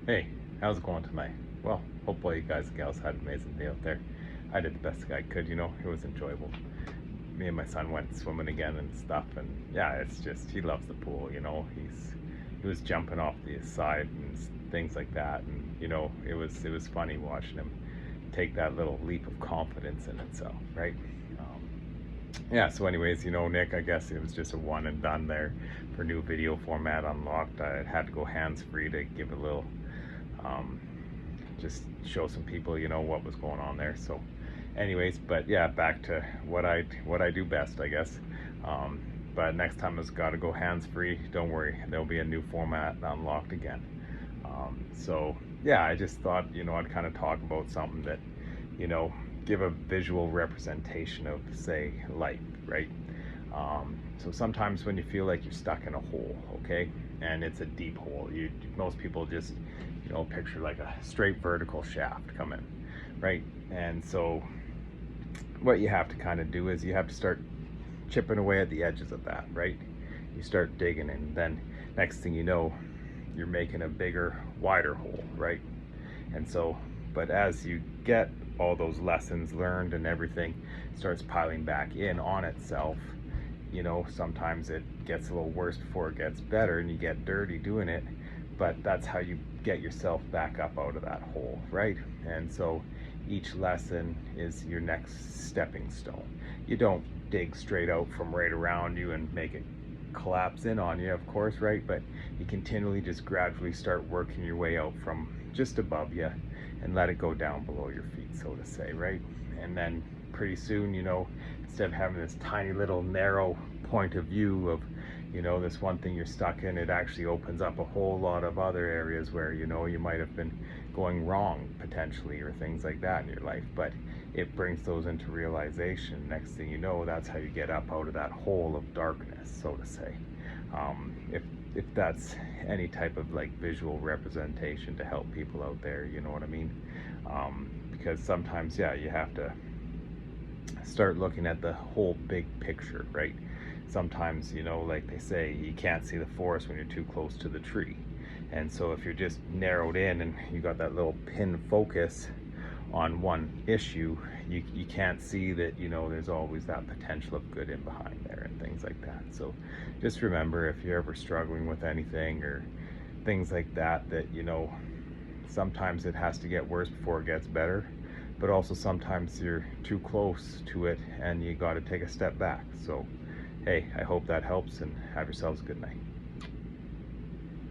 Hey, how's it going tonight? Well, hopefully you guys and gals had an amazing day out there. I did the best I could, it was enjoyable. Me and my son went swimming again and stuff, and yeah, it's just, he loves the pool, he was jumping off the side and things like that, and it was funny watching him take that little leap of confidence in itself, right? Um, yeah, so anyways, Nick, I guess it was just a one and done there for new video format unlocked. I had to go hands free to give a little um, just show some people, what was going on there. So, anyways, but yeah, back to what I do best, I guess. Um, but next time it's got to go hands free. Don't worry, there'll be a new format unlocked again. So yeah, I just thought I'd kind of talk about something that you know give a visual representation of, say, life, right? So sometimes when you feel like you're stuck in a hole, okay, and it's a deep hole, most people just picture like a straight vertical shaft coming, right? And so what you have to kind of do is you have to start chipping away at the edges of that, right? You start digging, and then next thing you know, you're making a bigger, wider hole, right? And so, but as you get all those lessons learned and everything starts piling back in on itself, sometimes it gets a little worse before it gets better, and you get dirty doing it. But that's how you get yourself back up out of that hole, right? And so each lesson is your next stepping stone. You don't dig straight out from right around you and make it collapse in on you, of course, right? But you continually just gradually start working your way out from just above you and let it go down below your feet, so to say, right? And then pretty soon, instead of having this tiny little narrow point of view of this one thing you're stuck in, it actually opens up a whole lot of other areas where you might have been going wrong potentially, or things like that in your life. But it brings those into realization. Next thing you know, that's how you get up out of that hole of darkness, so to say. If that's any type of like visual representation to help people out there, you know what I mean? Because sometimes, yeah, you have to start looking at the whole big picture, right? Sometimes, like they say, you can't see the forest when you're too close to the tree. And so if you're just narrowed in and you got that little pin focus on one issue, you can't see that, there's always that potential of good in behind there and things like that. So just remember, if you're ever struggling with anything or things like that, that, sometimes it has to get worse before it gets better, but also sometimes you're too close to it and you got to take a step back. So hey, I hope that helps, and have yourselves a good night.